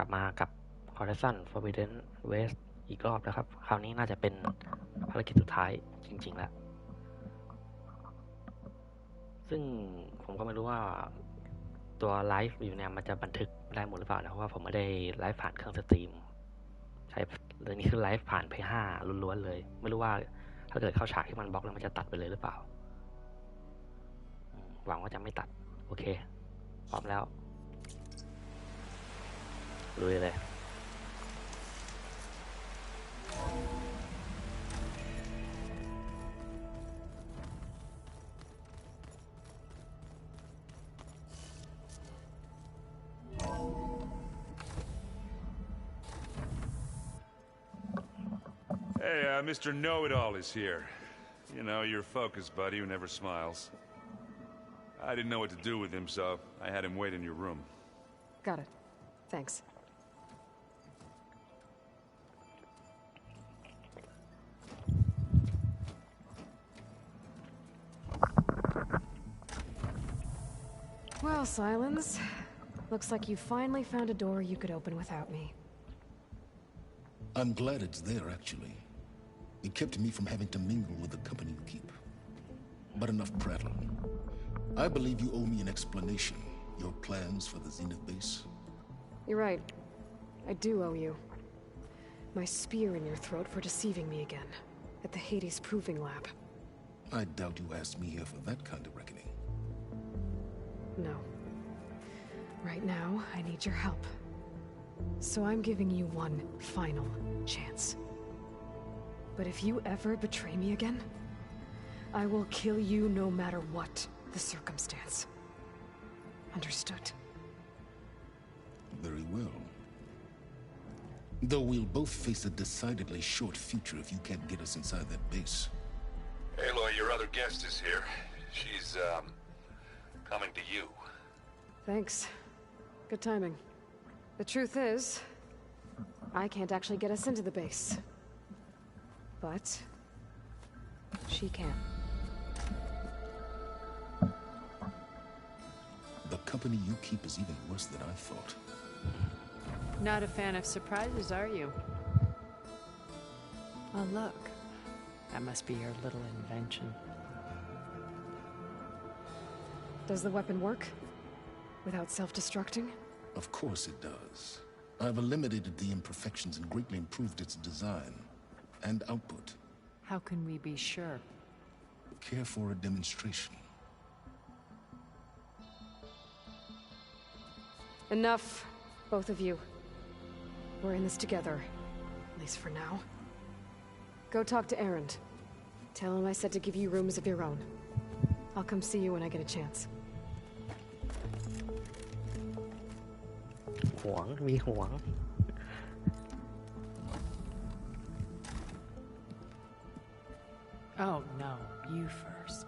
บมากับ Horizon Forbidden West อีกรอบนะครับคราวนี้น่าจะเป็นภารกิจสุดท้ายจริงๆแล้วซึ่งผมก็ไม่รู้ว่าตัวไลฟ์อยู่เนี่ยมันจะบันทึกได้หมดหรือเปล่านะเพราะว่าผมไม่ได้ไลฟ์ผ่านเครื่องสตรีมใช้เรื่องนี้คือไลฟ์ผ่าน P5 ล้วนๆเลยไม่รู้ว่าถ้าเกิดเข้าฉากที่มันบล็อกแล้วมันจะตัดไปเลยหรือเปล่าหวังว่าจะไม่ตัดโอเคพร้อมแล้วลุยเลยHey, Mr. Know-It-All is here. You know, your focus buddy who never smiles. I didn't know what to do with him, so I had him wait in your room. Got it. Thanks. Well, Silence. Looks like you finally found a door you could open without me. I'm glad it's there, actually. It kept me from having to mingle with the company you keep. But enough prattle. I believe you owe me an explanation. Your plans for the Zenith base? You're right. I do owe you. My spear in your throat for deceiving me again. At the Hades Proving Lab. I doubt you asked me here for that kind of reckoning. No. Right now, I need your help. So I'm giving you one final chance. But if you ever betray me again, I will kill you no matter what the circumstance. Understood? Very well. Though we'll both face a decidedly short future if you can't get us inside that base. Aloy, your other guest is here. She's, coming to you. Thanks. Good timing. The truth is, I can't actually get us into the base. But she can. The company you keep is even worse than I thought. Not a fan of surprises, are you? Oh, look. That must be your little invention. Does the weapon work? Without self-destructing? Of course it does. I've eliminated the imperfections and greatly improved its design and output. How can we be sure? Care for a demonstration? Enough, both of you. We're in this together, at least for now. Go talk to Erend. Tell him I said to give you rooms of your own. I'll come see you when I get a chance. หวงมีหวง Oh, no. You first.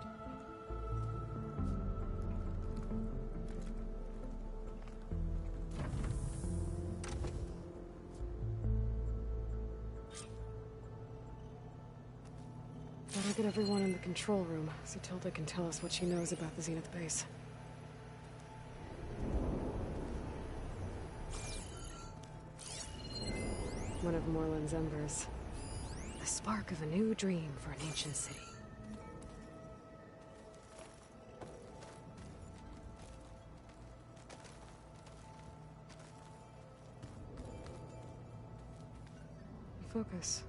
Better get everyone in the control room so Tilda can tell us what she knows about the Zenith base. One of Morland's embers. The spark of a new dream for an ancient city. Focus.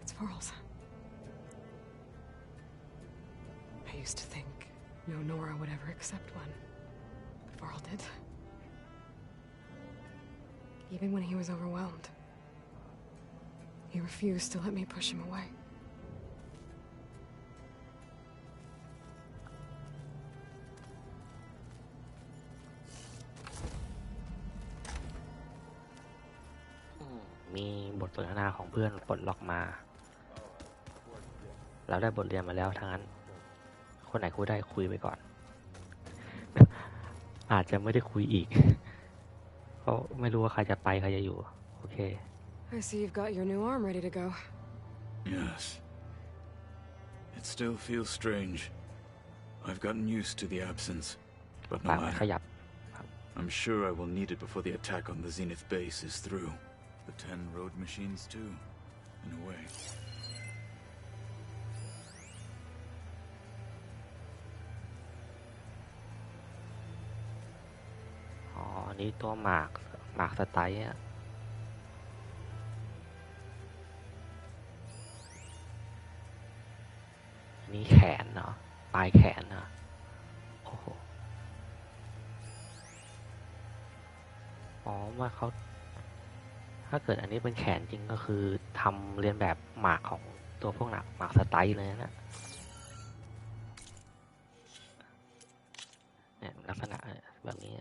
It's pearls. I used to think no Nora would ever accept one. But Varl did. Even when he was overwhelmed. He refused to let me push him away.มีบทสนทนาของเพื่อนปลดล็อกมาเราได้บทเรียนมาแล้วทั้งนั้นคนไหนคุยได้คุยไปก่อน อาจจะไม่ได้คุยอีก เพราะไม่รู้ว่าใครจะไปใครจะอยู่โอเค I see you've got your new arm ready to go. Yes. It still feels strange. I've gotten used to the absence, but no ปากมันข matter. ยับ I'm sure I will need it before the attack on the Zenith base is through. The 10 road machines too, in a way. อ๋อนี่ตัวหมากสไตล์อะนี่แขนเนาะปลายแขนเนาะโอ้โหอ๋อว่าเขาถ้าเกิดอันนี้เป็นแขนจริงก็คือทำเรียนแบบหมากของตัวพวกหนักหมากสไตล์เลยนะเนี่ยลักษณะแบบนี้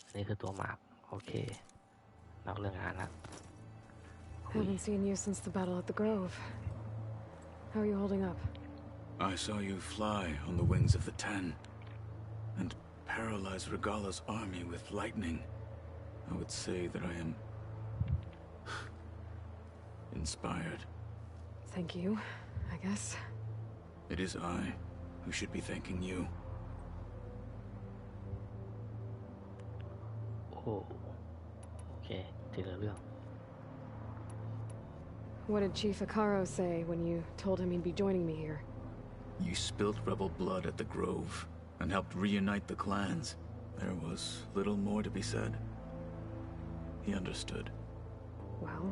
อันนี้คือตัวหมากโอเคนอกเรื่องงานละ Haven't seen you since the battle at the Grove. How are you holding up? I saw you fly on the wings of the 10 and paralyze Regala's army with lightning. I would say that I am inspired. Thank you, I guess. It is I who should be thanking you. Oh, okay, ทีละเรื่อง What did Chief Akaro say when you told him he'd be joining me here? You spilled rebel blood at the Grove and helped reunite the clans. There was little more to be said. He understood. Well,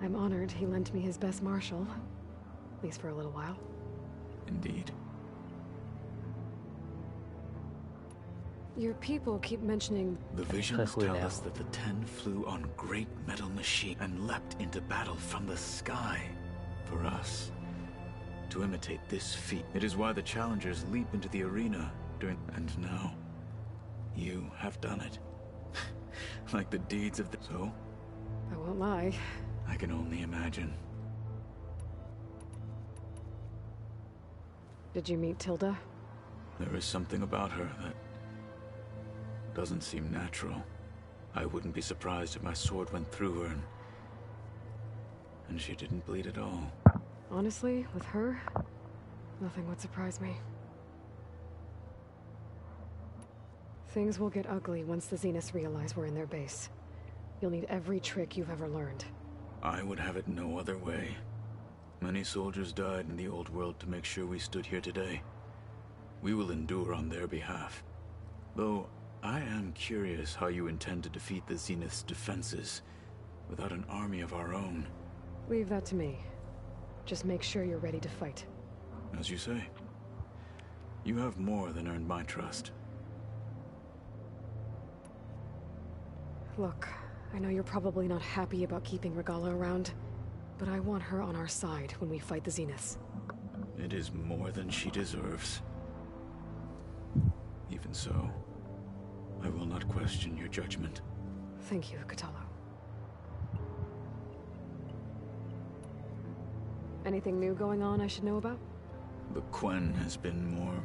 I'm honored he lent me his best marshal, at least for a little while. Indeed. Your people keep mentioning... The visions tell us that the 10 flew on great metal machine and leapt into battle from the sky for us. To imitate this feat. It is why the challengers leap into the arena during... And now, you have done it. Like the deeds of the... So? I won't lie. I can only imagine. Did you meet Tilda? There is something about her that doesn't seem natural. I wouldn't be surprised if my sword went through her and she didn't bleed at all. Honestly, with her, nothing would surprise me. Things will get ugly once the Zeniths realize we're in their base. You'll need every trick you've ever learned. I would have it no other way. Many soldiers died in the old world to make sure we stood here today. We will endure on their behalf. Though, I am curious how you intend to defeat the Zenith's defenses without an army of our own. Leave that to me. Just make sure you're ready to fight. As you say. You have more than earned my trust. Look, I know you're probably not happy about keeping Regala around, but I want her on our side when we fight the Zeniths. It is more than she deserves. Even so, I will not question your judgment. Thank you, Katalo. Anything new going on I should know about? The Quen has been more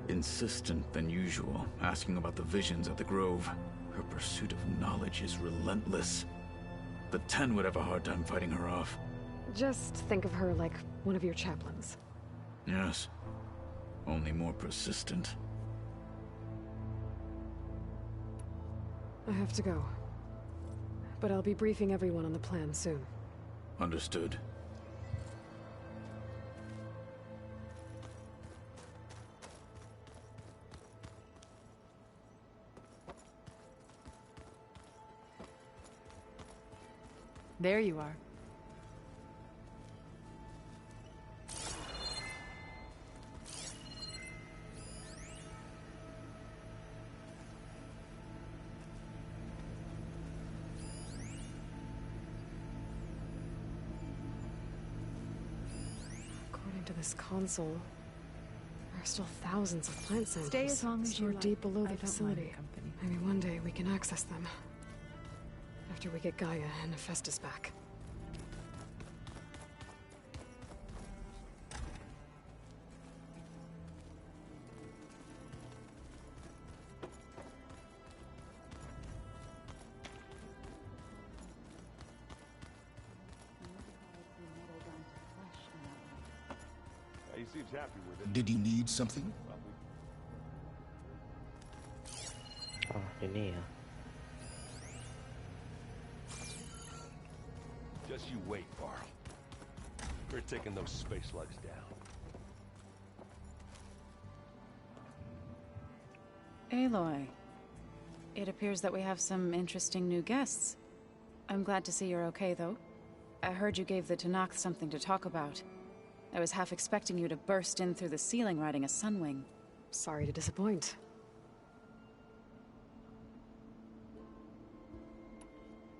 insistent than usual, asking about the visions at the Grove. Her pursuit of knowledge is relentless. The 10 would have a hard time fighting her off. Just think of her like one of your chaplains. Yes. Only more persistent. I have to go. But I'll be briefing everyone on the plan soon. Understood. There you are. According to this console, there are still thousands of plant samples Stay as long as you stored like. deep below I the don't mind facility. the company. Maybe one day we can access them. After we get Gaia and Hephaestus back. He seems happy with it. Did you need something? อยู่นี่เหรอ Just you wait, Varl. We're taking those space slugs down. Aloy, it appears that we have some interesting new guests. I'm glad to see you're okay, though. I heard you gave the Tanakh something to talk about. I was half expecting you to burst in through the ceiling riding a sunwing. Sorry to disappoint.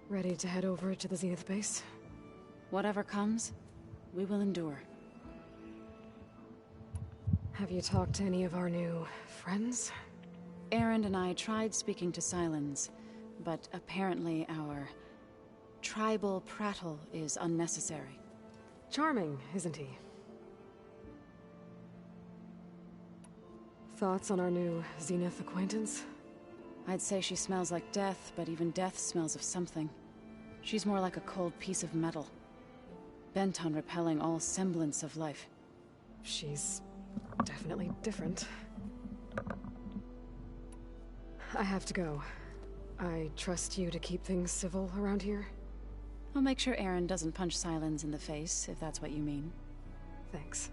Ready to head over to the Zenith base? Whatever comes, we will endure. Have you talked to any of our new friends? Aaron and I tried speaking to Silence, but apparently our tribal prattle is unnecessary. Charming, isn't he? Thoughts on our new Zenith acquaintance? I'd say she smells like death, but even death smells of something. She's more like a cold piece of metal, bent on repelling all semblance of life. She's definitely different. I have to go. I trust you to keep things civil around here. I'll make sure Aaron doesn't punch Silence in the face, if that's what you mean. Thanks.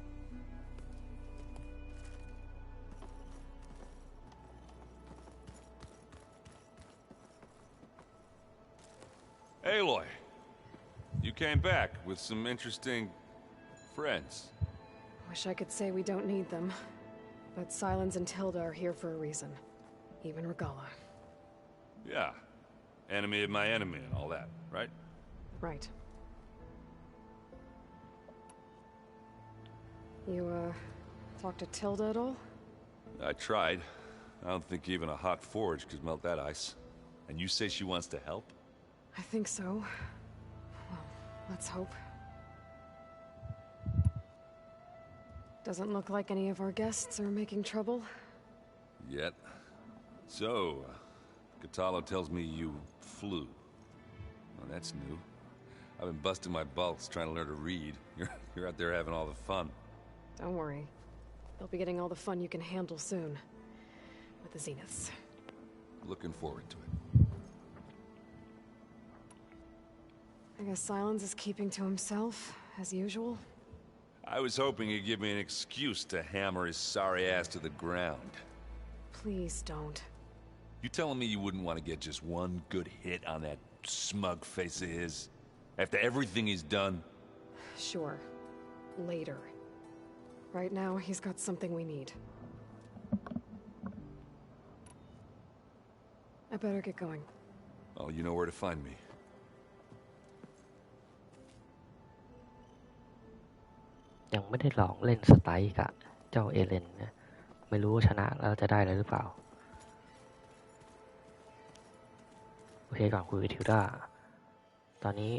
Aloy, you came back with some interesting friends. Wish I could say we don't need them, but Silence and Tilda are here for a reason. Even Regala. Yeah, enemy of my enemy and all that, right? Right. You, talked to Tilda at all? I tried. I don't think even a hot forge could melt that ice. And you say she wants to help? I think so. Well, let's hope. Doesn't look like any of our guests are making trouble. Yet. So, Catalo tells me you flew. Well, that's new. I've been busting my balls trying to learn to read. You're out there having all the fun. Don't worry. You'll be getting all the fun you can handle soon. With the Zeniths. Looking forward to it. I guess Silence is keeping to himself, as usual. I was hoping he'd give me an excuse to hammer his sorry ass to the ground. Please don't. You telling me you wouldn't want to get just one good hit on that smug face of his? After everything he's done? Sure. Later. Right now, he's got something we need. I better get going. Oh, you know where to find me. ยังไม่ได้ลองเล่นสไตล์กับเจ้าเอเลนนะไม่รู้ว่าชนะแล้วจะได้อะไรหรือเปล่าโอเคก่อนคุยกับทิวด้าตอนนี้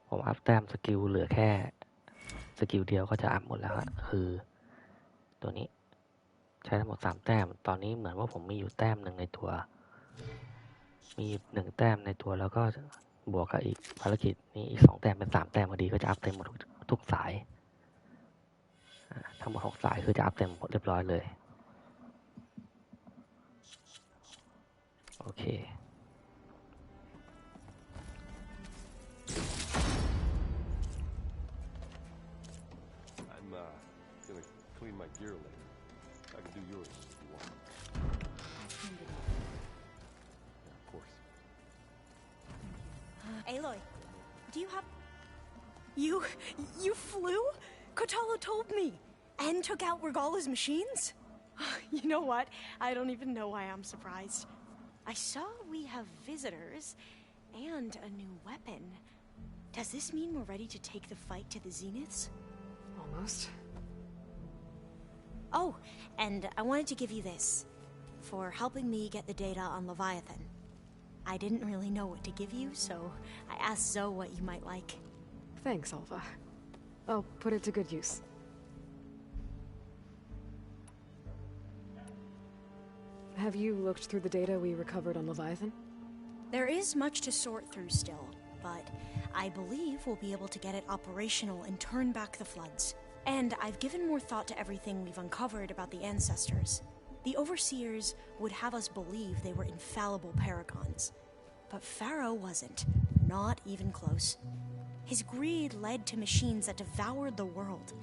ผมอัพแต้มสกิลเหลือแค่สกิลเดียวก็จะอัพหมดแล้วครับคือตัวนี้ใช้ทั้งหมด3แต้มตอนนี้เหมือนว่าผมมีอยู่แต้มหนึ่งในตัวมี1แต้มในตัวแล้วก็บวกกับอีกภารกิจนี้อีก2แต้มเป็น3แต้มพอดีก็จะอัพเต็มหมดทุกสายทั้งหมด6สายคือจะอัพเต็มหมดเรียบร้อยเลยโอเค I'm gonna clean my gear later. I can do yours if you want. Yeah, of course. Aloy, do you have... You flew? Kotalo told me. And took out Regala's machines? You know what? I don't even know why I'm surprised. I saw we have visitors and a new weapon. Does this mean we're ready to take the fight to the Zeniths? Almost. Oh, and I wanted to give you this for helping me get the data on Leviathan. I didn't really know what to give you, so I asked Zoe what you might like. Thanks, Alva. I'll put it to good use. Have you looked through the data we recovered on Leviathan? There is much to sort through still, but I believe we'll be able to get it operational and turn back the floods. And I've given more thought to everything we've uncovered about the ancestors. The Overseers would have us believe they were infallible paragons. But Pharaoh wasn't. Not even close. His greed led to machines that devoured the world.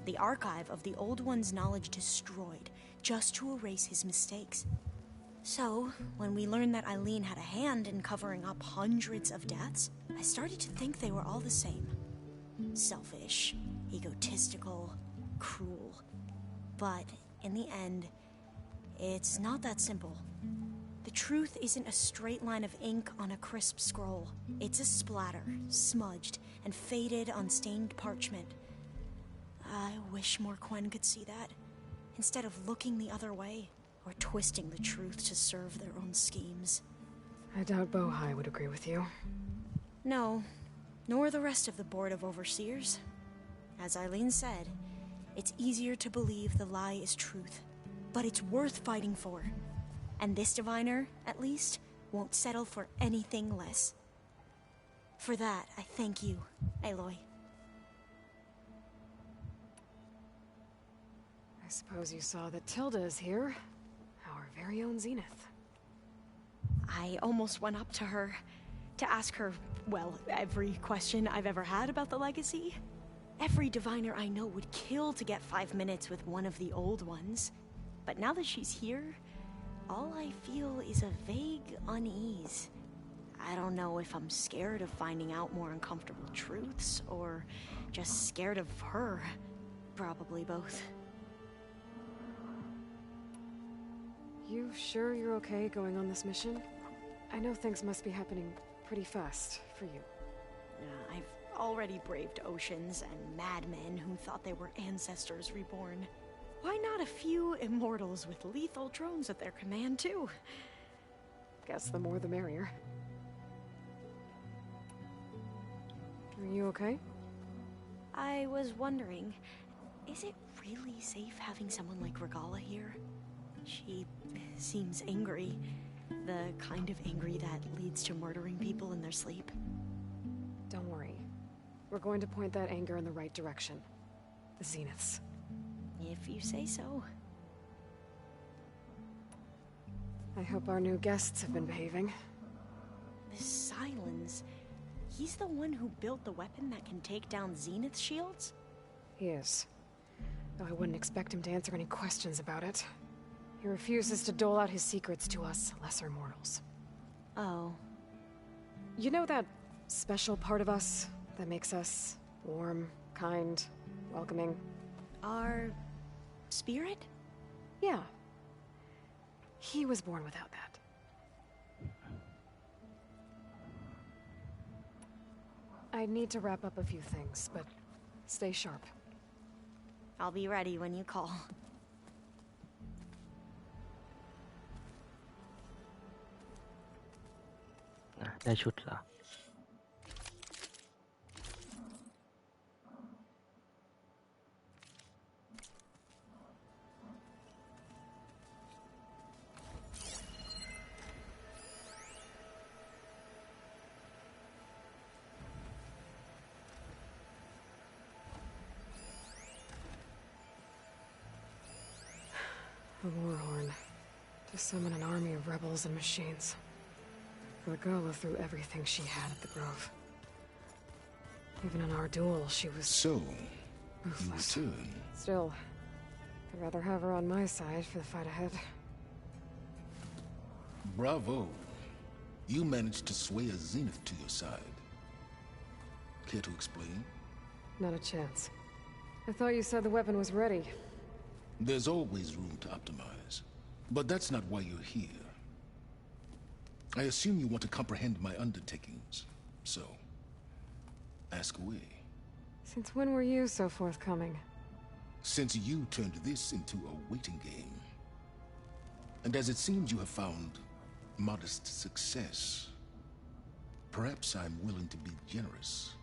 The archive of the Old One's knowledge destroyed, just to erase his mistakes. So, when we learned that Eileen had a hand in covering up hundreds of deaths, I started to think they were all the same. Selfish, egotistical, cruel. But, in the end, it's not that simple. The truth isn't a straight line of ink on a crisp scroll. It's a splatter, smudged, and faded on stained parchment. I wish more Quen could see that, instead of looking the other way, or twisting the truth to serve their own schemes. I doubt Bohai would agree with you. No, nor the rest of the Board of Overseers. As Eileen said, it's easier to believe the lie is truth, but it's worth fighting for. And this diviner, at least, won't settle for anything less. For that, I thank you, Aloy. I suppose you saw that Tilda is here. Our very own Zenith. I almost went up to her to ask her, well, every question I've ever had about the legacy. Every diviner I know would kill to get 5 minutes with one of the old ones. But now that she's here, all I feel is a vague unease. I don't know if I'm scared of finding out more uncomfortable truths, or just scared of her. Probably both. You sure you're okay going on this mission? I know things must be happening pretty fast for you. I've already braved oceans and madmen who thought they were ancestors reborn. Why not a few immortals with lethal drones at their command, too? Guess the more the merrier. Are you okay? I was wondering, is it really safe having someone like Regala here? She seems angry. The kind of angry that leads to murdering people in their sleep. Don't worry. We're going to point that anger in the right direction. The Zeniths. If you say so. I hope our new guests have been behaving. This Silence, he's the one who built the weapon that can take down Zenith shields? He is. Though I wouldn't expect him to answer any questions about it. He refuses to dole out his secrets to us lesser mortals. Oh. You know that special part of us that makes us warm, kind, welcoming? Our spirit? Yeah. He was born without that. I need to wrap up a few things, but stay sharp. I'll be ready when you call. Ah, ได้ชุดเหรอ A warhorn. To summon an army of rebels and machines. Regala threw everything she had at the Grove. Even in our duel, she was So, ruthless. you return. Still, I'd rather have her on my side for the fight ahead. Bravo. You managed to sway a Zenith to your side. Care to explain? Not a chance. I thought you said the weapon was ready. There's always room to optimize. But that's not why you're here. I assume you want to comprehend my undertakings. So, ask away. Since when were you so forthcoming? Since you turned this into a waiting game. And as it seems you have found modest success, perhaps I'm willing to be generous.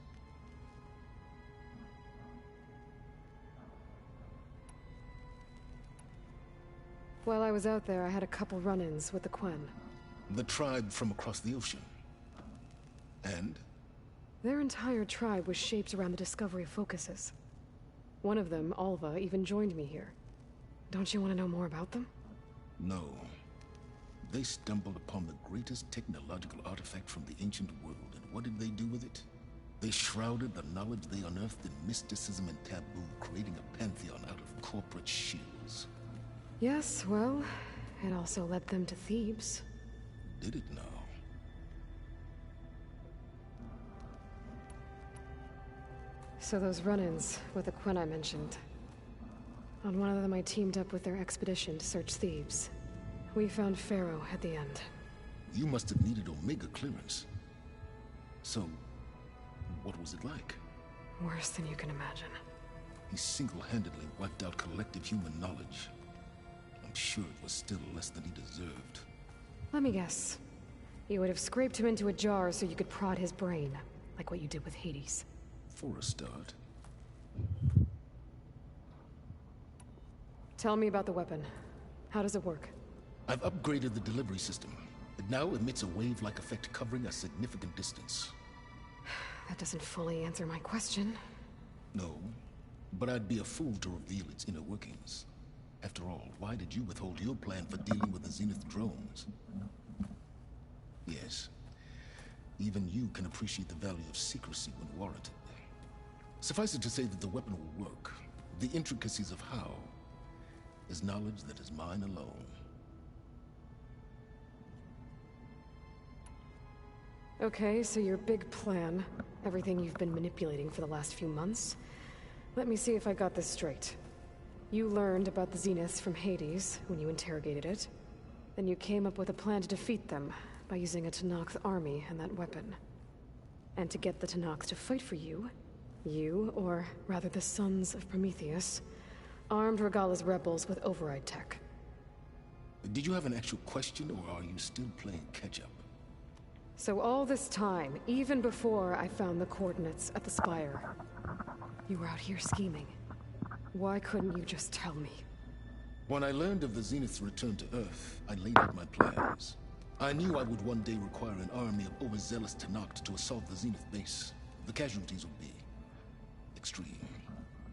While I was out there, I had a couple run-ins with the Quen. The tribe from across the ocean. And? Their entire tribe was shaped around the discovery of focuses. One of them, Alva, even joined me here. Don't you want to know more about them? No. They stumbled upon the greatest technological artifact from the ancient world, and what did they do with it? They shrouded the knowledge they unearthed in mysticism and taboo, creating a pantheon out of corporate shills. Yes, well, it also led them to Thebes. Did it now? So those run-ins with the Quinn I mentioned. On one of them I teamed up with their expedition to search Thebes. We found Pharaoh at the end. You must have needed Omega clearance. So, what was it like? Worse than you can imagine. He single-handedly wiped out collective human knowledge. I'm sure it was still less than he deserved. Let me guess. You would have scraped him into a jar so you could prod his brain, like what you did with Hades. For a start. Tell me about the weapon. How does it work? I've upgraded the delivery system. It now emits a wave-like effect covering a significant distance. That doesn't fully answer my question. No, but I'd be a fool to reveal its inner workings. After all, why did you withhold your plan for dealing with the Zenith drones? Yes, even you can appreciate the value of secrecy when warranted. Suffice it to say that the weapon will work. The intricacies of how is knowledge that is mine alone. Okay, so your big plan, everything you've been manipulating for the last few months. Let me see if I got this straight. You learned about the Zeniths from Hades when you interrogated it. Then you came up with a plan to defeat them by using a Tenakth army and that weapon. And to get the Tenakth to fight for you, or rather the Sons of Prometheus, armed Regalla's rebels with override tech. Did you have an actual question, or are you still playing catch-up? So all this time, even before I found the coordinates at the Spire, you were out here scheming. Why couldn't you just tell me? When I learned of the Zenith's return to Earth, I laid out my plans. I knew I would one day require an army of overzealous Tenakth to assault the Zenith base. The casualties would be extreme.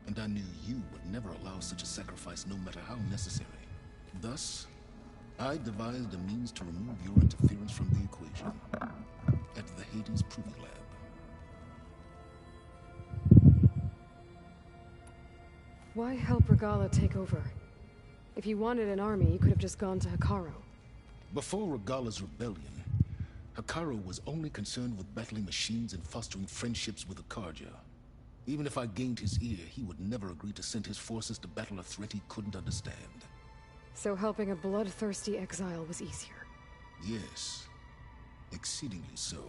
And I knew you would never allow such a sacrifice, no matter how necessary. Thus, I devised a means to remove your interference from the equation at the Hades Proving Lab. Why help Regalla take over? If you wanted an army, you could have just gone to Hekarro. Before Regalla's rebellion, Hekarro was only concerned with battling machines and fostering friendships with Akarja. Even if I gained his ear, he would never agree to send his forces to battle a threat he couldn't understand. So helping a bloodthirsty exile was easier? Yes, exceedingly so.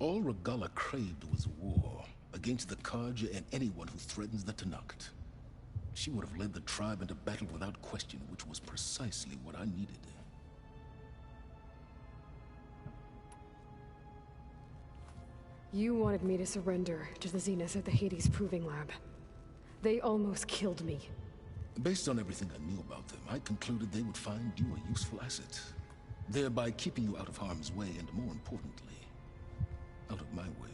All Regalla craved was war against the Karja and anyone who threatens the Tenakth. She would have led the tribe into battle without question, which was precisely what I needed. You wanted me to surrender to the Zeniths at the Hades Proving Lab. They almost killed me. Based on everything I knew about them, I concluded they would find you a useful asset, thereby keeping you out of harm's way and, more importantly, out of my way.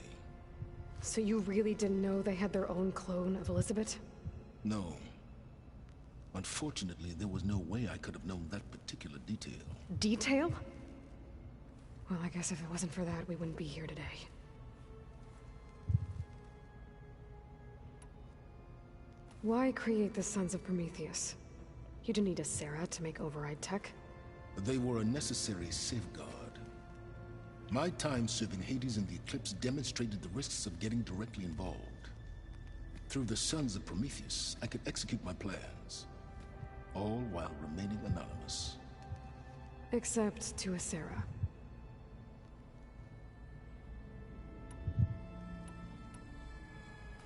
So you really didn't know they had their own clone of Elizabeth? No. Unfortunately, there was no way I could have known that particular detail. Detail? Well, I guess if it wasn't for that, we wouldn't be here today. Why create the Sons of Prometheus? You didn't need a Sarah to make override tech. They were a necessary safeguard. My time serving Hades and the Eclipse demonstrated the risks of getting directly involved. Through the Sons of Prometheus, I could execute my plans, all while remaining anonymous. Except to a Sarah.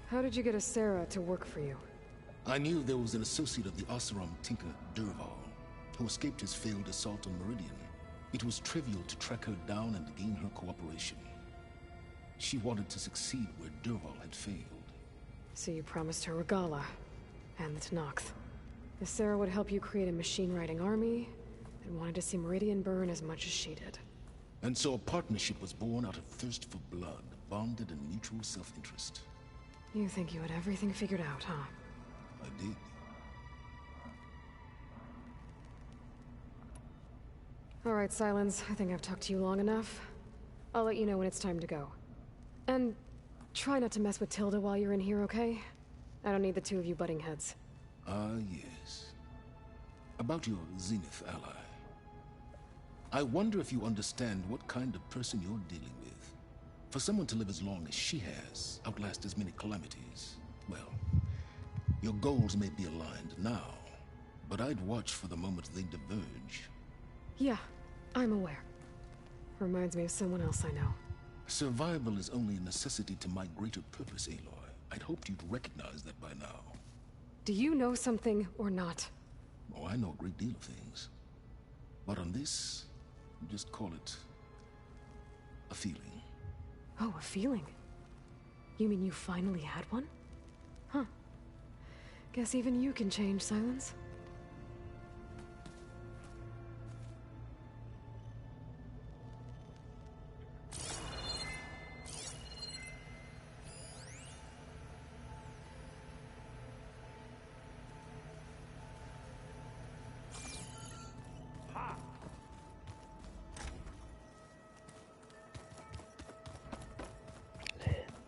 How did you get a Sarah to work for you? I knew there was an associate of the Oseram tinker, Derval, who escaped his failed assault on Meridian. It was trivial to track her down and gain her cooperation. She wanted to succeed where Derval had failed. So you promised her Regalla, and the Tenakth. The Sarah would help you create a machine-riding army, and wanted to see Meridian burn as much as she did. And so a partnership was born out of thirst for blood, bonded in mutual self-interest. You think you had everything figured out, huh? I did. All right, Silence. I think I've talked to you long enough. I'll let you know when it's time to go. And try not to mess with Tilda while you're in here, okay? I don't need the two of you butting heads. Yes. About your Zenith ally. I wonder if you understand what kind of person you're dealing with. For someone to live as long as she has, outlast as many calamities, well, your goals may be aligned now, but I'd watch for the moment they diverge. Yeah, I'm aware. Reminds me of someone else I know. Survival is only a necessity to my greater purpose, Aloy. I'd hoped you'd recognize that by now. Do you know something or not? Oh, I know a great deal of things. But on this, just call it a feeling. Oh, a feeling? You mean you finally had one? Huh. Guess even you can change, Silence.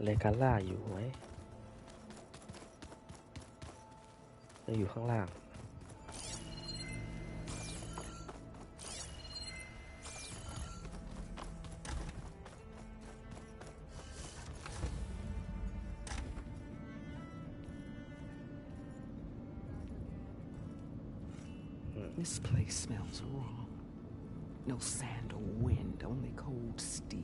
Legala อยู่ไหมอยู่ข้างล่างThis place smells wrong. No sand or wind, only cold steel.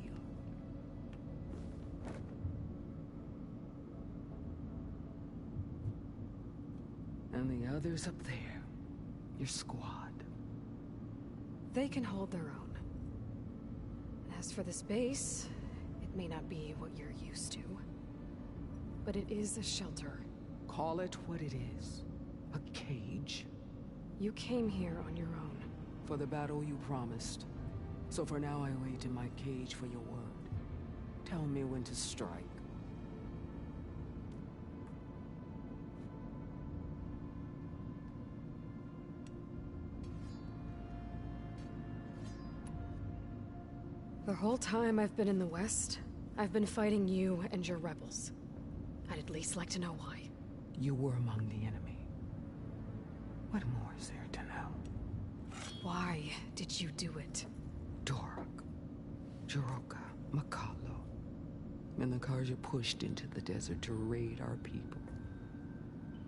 And the others up there, your squad. They can hold their own. As for this base, it may not be what you're used to, but it is a shelter. Call it what it is. A cage. You came here on your own. For the battle you promised. So for now I wait in my cage for your word. Tell me when to strike. The whole time I've been in the West, I've been fighting you and your rebels. I'd at least like to know why. You were among the enemy. What more is there to know? Why did you do it? Dork, Jiroka, Makalo, and the Karja pushed into the desert to raid our people.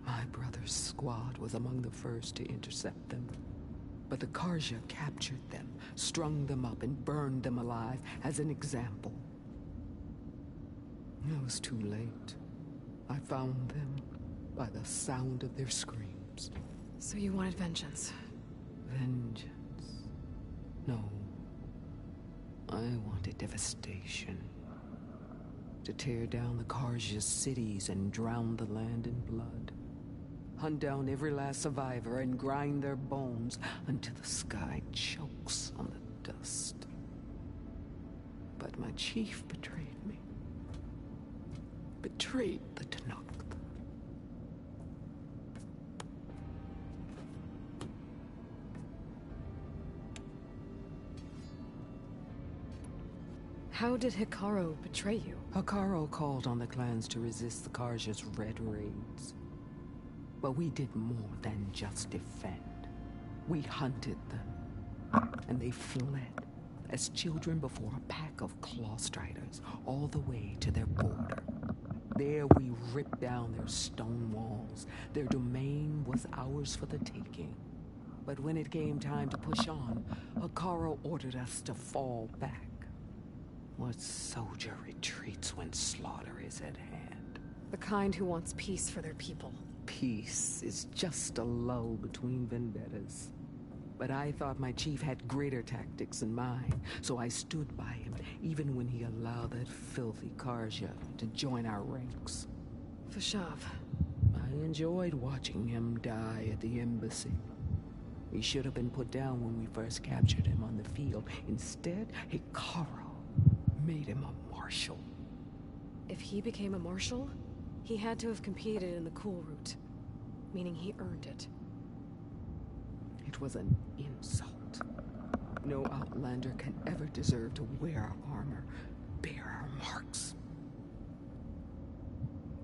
My brother's squad was among the first to intercept them. But the Karja captured them, strung them up, and burned them alive as an example. It was too late. I found them by the sound of their screams. So you wanted vengeance? Vengeance? No. I wanted devastation. To tear down the Karja's cities and drown the land in blood. Hunt down every last survivor and grind their bones until the sky chokes on the dust. But my chief betrayed me. Betrayed the Tanakh. How did Hikaru betray you? Hikaru called on the clans to resist the Karja's red raids. But we did more than just defend. We hunted them, and they fled as children before a pack of claw striders all the way to their border. There we ripped down their stone walls. Their domain was ours for the taking. But when it came time to push on, Hikaru ordered us to fall back. What soldier retreats when slaughter is at hand? The kind who wants peace for their people. Peace is just a lull between vendettas. But I thought my chief had greater tactics in mind, so I stood by him, even when he allowed that filthy Karja to join our ranks. Vashav. I enjoyed watching him die at the embassy. He should have been put down when we first captured him on the field. Instead, Hikaru made him a marshal. If he became a marshal, he had to have competed in the cool route, meaning he earned it. It was an insult. No outlander can ever deserve to wear our armor, bear our marks.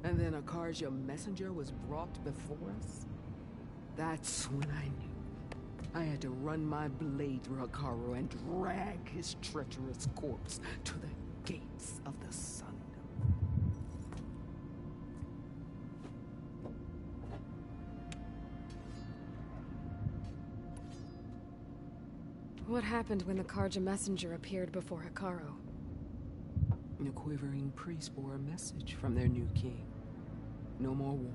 And then a Karja messenger was brought before us? That's when I knew. I had to run my blade through Hikaru and drag his treacherous corpse to the gates of the sun. What happened when the Karja messenger appeared before Hikaru? The quivering priest bore a message from their new king. No more war.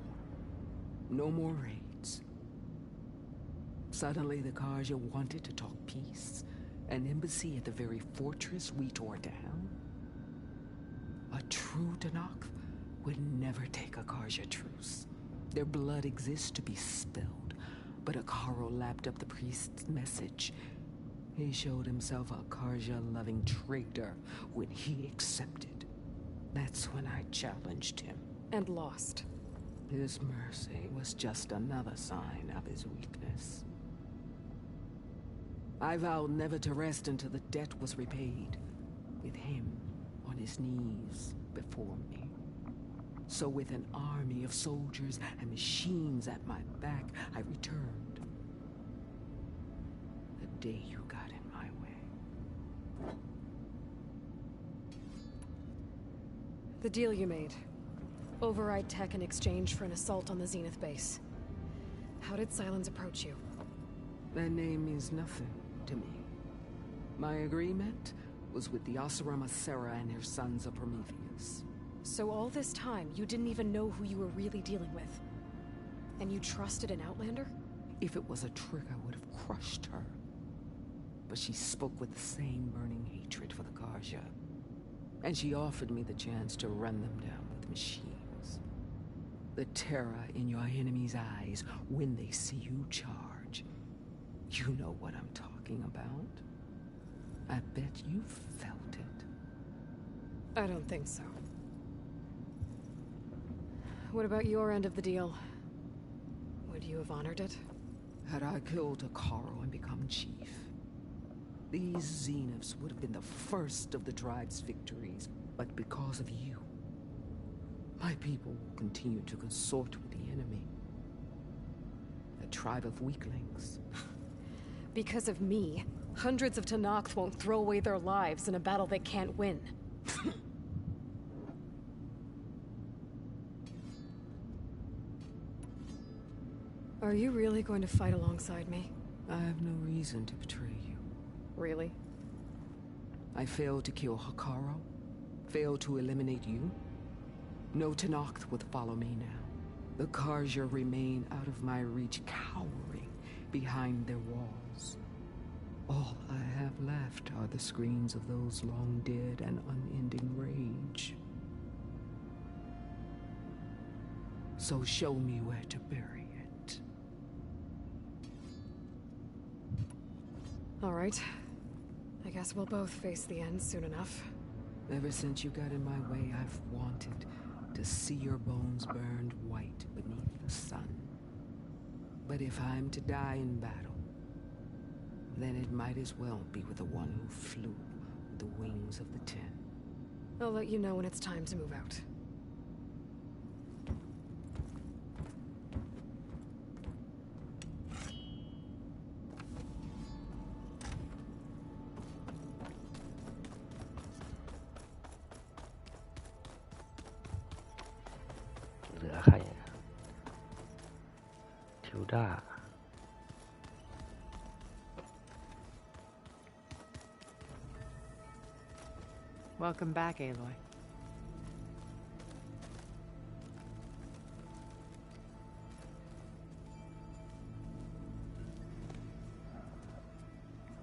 No more raids. Suddenly, the Karja wanted to talk peace. An embassy at the very fortress we tore down. A true Tenakth would never take a Karja truce. Their blood exists to be spilled. But Hikaru lapped up the priest's message. He showed himself a Karja-loving traitor when he accepted. That's when I challenged him. And lost. His mercy was just another sign of his weakness. I vowed never to rest until the debt was repaid, with him on his knees before me. So with an army of soldiers and machines at my back, I returned. The day you got in my way. The deal you made. Override tech in exchange for an assault on the Zenith base. How did Silence approach you? That name means nothing to me. My agreement was with the Asarama Sera and her sons of Prometheus. So all this time, you didn't even know who you were really dealing with? And you trusted an Outlander? If it was a trick, I would have crushed her. But she spoke with the same burning hatred for the Karja. And she offered me the chance to run them down with machines. The terror in your enemy's eyes when they see you charge. You know what I'm talking about. I bet you felt it. I don't think so. What about your end of the deal? Would you have honored it? Had I killed Hikaru and become chief, these Zeniths would have been the first of the tribe's victories. But because of you, my people will continue to consort with the enemy. A tribe of weaklings. Because of me, hundreds of Tenakth won't throw away their lives in a battle they can't win. Are you really going to fight alongside me? I have no reason to betray you. Really? I failed to kill Hikaru, failed to eliminate you. No Tenakth would follow me now. The Karja remain out of my reach, cowering behind their walls. All I have left are the screams of those long dead and unending rage. So show me where to bury it. All right. I guess we'll both face the end soon enough. Ever since you got in my way, I've wanted to see your bones burned white beneath the sun. But if I'm to die in battle, then it might as well be with the one who flew with the wings of the Ten. I'll let you know when it's time to move out. Welcome back, Aloy.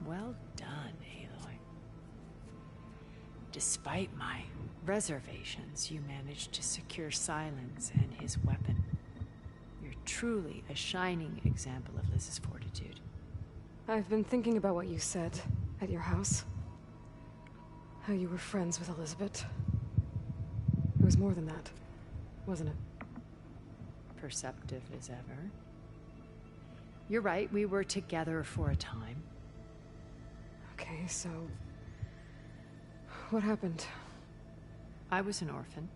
Well done, Aloy. Despite my reservations, you managed to secure Silence and his weapon. You're truly a shining example of Liz's fortitude. I've been thinking about what you said at your house. How you were friends with Elizabeth. It was more than that, wasn't it? Perceptive as ever. You're right, we were together for a time. Okay, so... what happened? I was an orphan.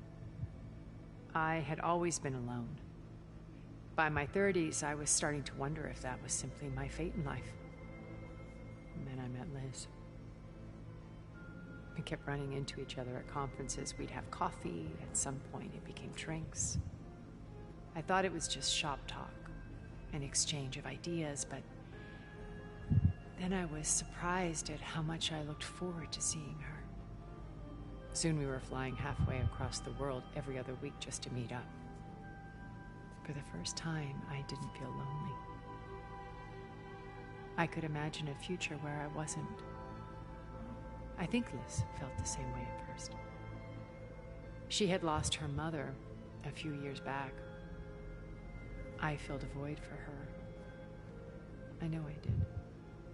I had always been alone. By my 30s, I was starting to wonder if that was simply my fate in life. And then I met Liz. We kept running into each other at conferences. We'd have coffee. At some point, it became drinks. I thought it was just shop talk, an exchange of ideas, but then I was surprised at how much I looked forward to seeing her. Soon we were flying halfway across the world every other week just to meet up. For the first time, I didn't feel lonely. I could imagine a future where I wasn't. I think Liz felt the same way at first. She had lost her mother a few years back. I filled a void for her. I know I did.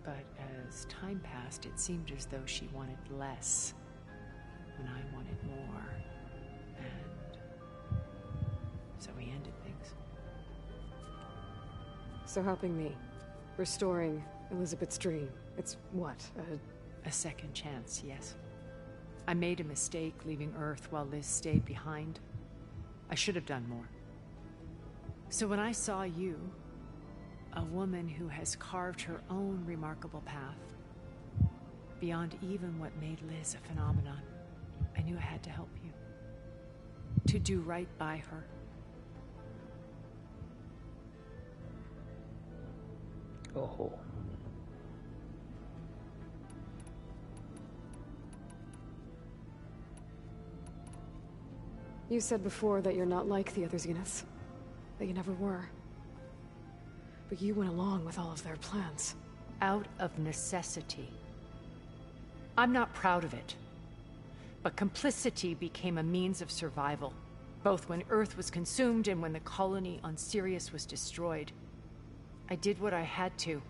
But as time passed, it seemed as though she wanted less when I wanted more. And so we ended things. So helping me, restoring Elizabeth's dream, it's what, a second chance, yes. I made a mistake leaving Earth while Liz stayed behind. I should have done more. So when I saw you, a woman who has carved her own remarkable path, beyond even what made Liz a phenomenon, I knew I had to help you. To do right by her. Oh. You said before that you're not like the other Zeniths. That you never were. But you went along with all of their plans. Out of necessity. I'm not proud of it. But complicity became a means of survival, both when Earth was consumed and when the colony on Sirius was destroyed. I did what I had to.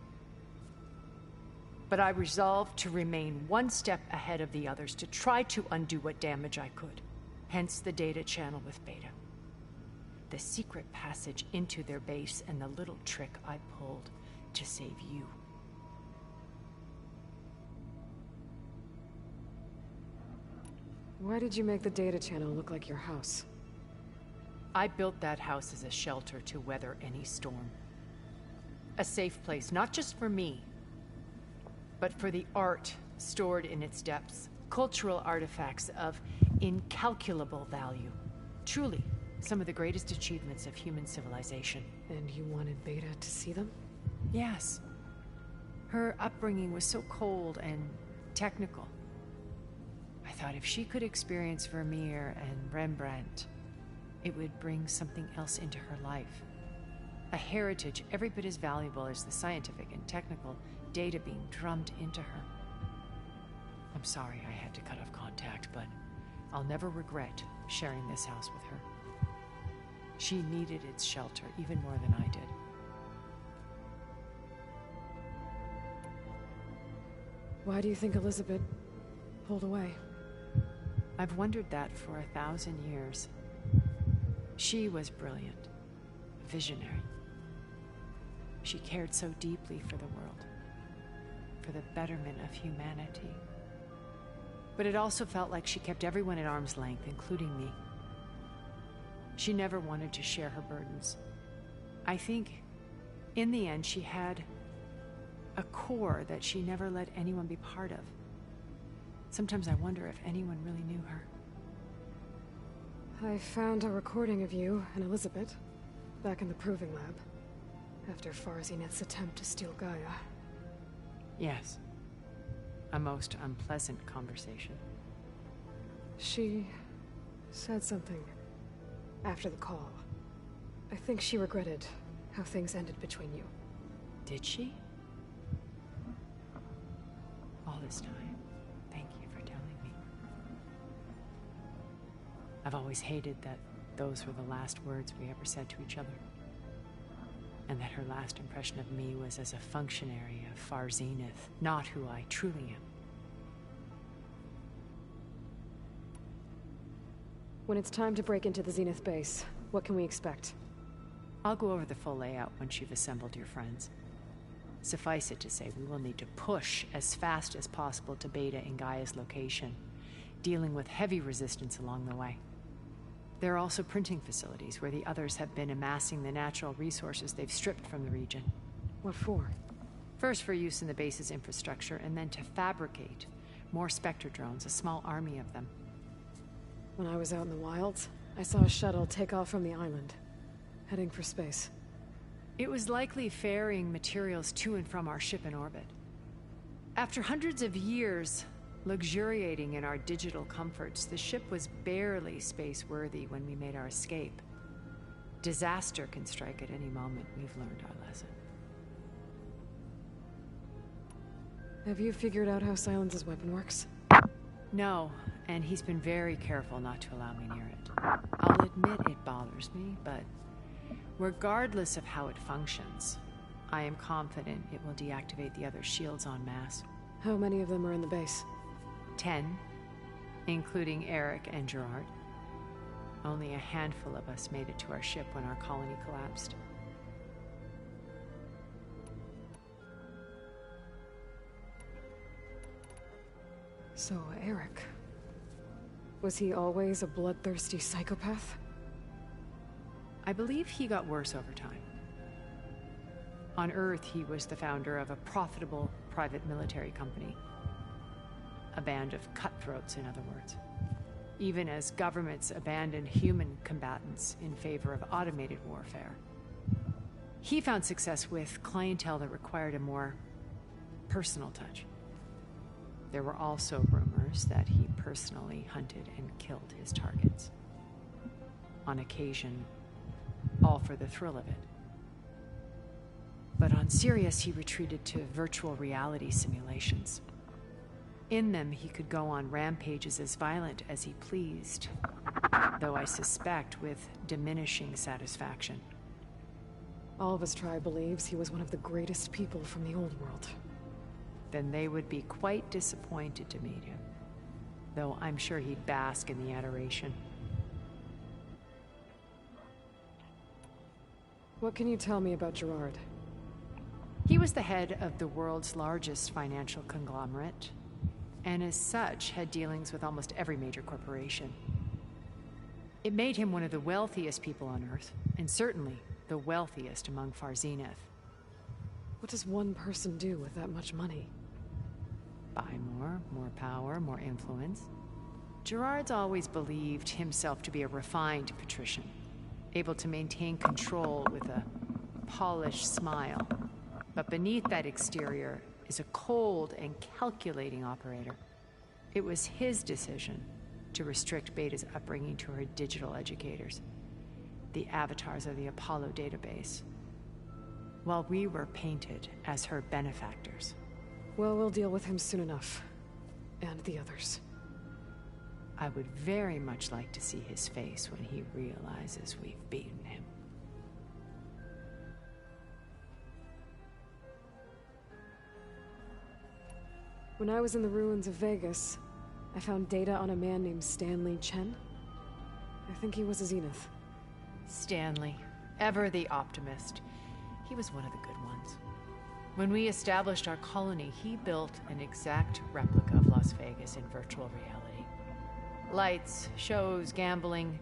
But I resolved to remain one step ahead of the others, to try to undo what damage I could. Hence the data channel with Beta. The secret passage into their base and the little trick I pulled to save you. Why did you make the data channel look like your house? I built that house as a shelter to weather any storm. A safe place, not just for me, but for the art stored in its depths. Cultural artifacts of incalculable value. Truly, some of the greatest achievements of human civilization. And you wanted Beta to see them? Yes. Her upbringing was so cold and technical. I thought if she could experience Vermeer and Rembrandt, it would bring something else into her life. A heritage every bit as valuable as the scientific and technical data being drummed into her. I'm sorry I had to cut off contact, but I'll never regret sharing this house with her. She needed its shelter even more than I did. Why do you think Elizabeth pulled away? I've wondered that for 1,000 years. She was brilliant, visionary. She cared so deeply for the world, for the betterment of humanity. But it also felt like she kept everyone at arm's length, including me. She never wanted to share her burdens. I think, in the end, she had a core that she never let anyone be part of. Sometimes I wonder if anyone really knew her. I found a recording of you and Elizabeth back in the Proving Lab, after Farzineth's attempt to steal Gaia. Yes. A most unpleasant conversation. She said something after the call. I think she regretted how things ended between you. Did she? All this time, thank you for telling me. I've always hated that those were the last words we ever said to each other. And that her last impression of me was as a functionary of Far Zenith, not who I truly am. When it's time to break into the Zenith base, what can we expect? I'll go over the full layout once you've assembled your friends. Suffice it to say, we will need to push as fast as possible to Beta and Gaia's location, dealing with heavy resistance along the way. There are also printing facilities where the others have been amassing the natural resources they've stripped from the region. What for? First for use in the base's infrastructure, and then to fabricate more Spectre drones, a small army of them. When I was out in the wilds, I saw a shuttle take off from the island, heading for space. It was likely ferrying materials to and from our ship in orbit. After hundreds of years luxuriating in our digital comforts, the ship was barely space-worthy when we made our escape. Disaster can strike at any moment. We've learned our lesson. Have you figured out how Silence's weapon works? No, and he's been very careful not to allow me near it. I'll admit it bothers me, but regardless of how it functions, I am confident it will deactivate the other shields en masse. How many of them are in the base? 10, including Eric and Gerard. Only a handful of us made it to our ship when our colony collapsed. So, Eric. Was he always a bloodthirsty psychopath? I believe he got worse over time. On Earth, he was the founder of a profitable private military company. A band of cutthroats, in other words. Even as governments abandoned human combatants in favor of automated warfare. He found success with clientele that required a more personal touch. There were also rumors that he personally hunted and killed his targets. On occasion, all for the thrill of it. But on Sirius, he retreated to virtual reality simulations. In them, he could go on rampages as violent as he pleased, though I suspect with diminishing satisfaction. All of his tribe believes he was one of the greatest people from the old world. Then they would be quite disappointed to meet him, though I'm sure he'd bask in the adoration. What can you tell me about Gerard? He was the head of the world's largest financial conglomerate, and as such had dealings with almost every major corporation. It made him one of the wealthiest people on Earth, and certainly the wealthiest among Far Zenith. What does one person do with that much money? Buy more power, more influence. Gerard's always believed himself to be a refined patrician, able to maintain control with a polished smile. But beneath that exterior is a cold and calculating operator. It was his decision to restrict Beta's upbringing to her digital educators, the avatars of the Apollo database, while we were painted as her benefactors. Well, we'll deal with him soon enough. And the others. I would very much like to see his face when he realizes we've beaten him. When I was in the ruins of Vegas, I found data on a man named Stanley Chen. I think he was a Zenith. Stanley, ever the optimist. He was one of the good ones. When we established our colony, he built an exact replica of Las Vegas in virtual reality. Lights, shows, gambling,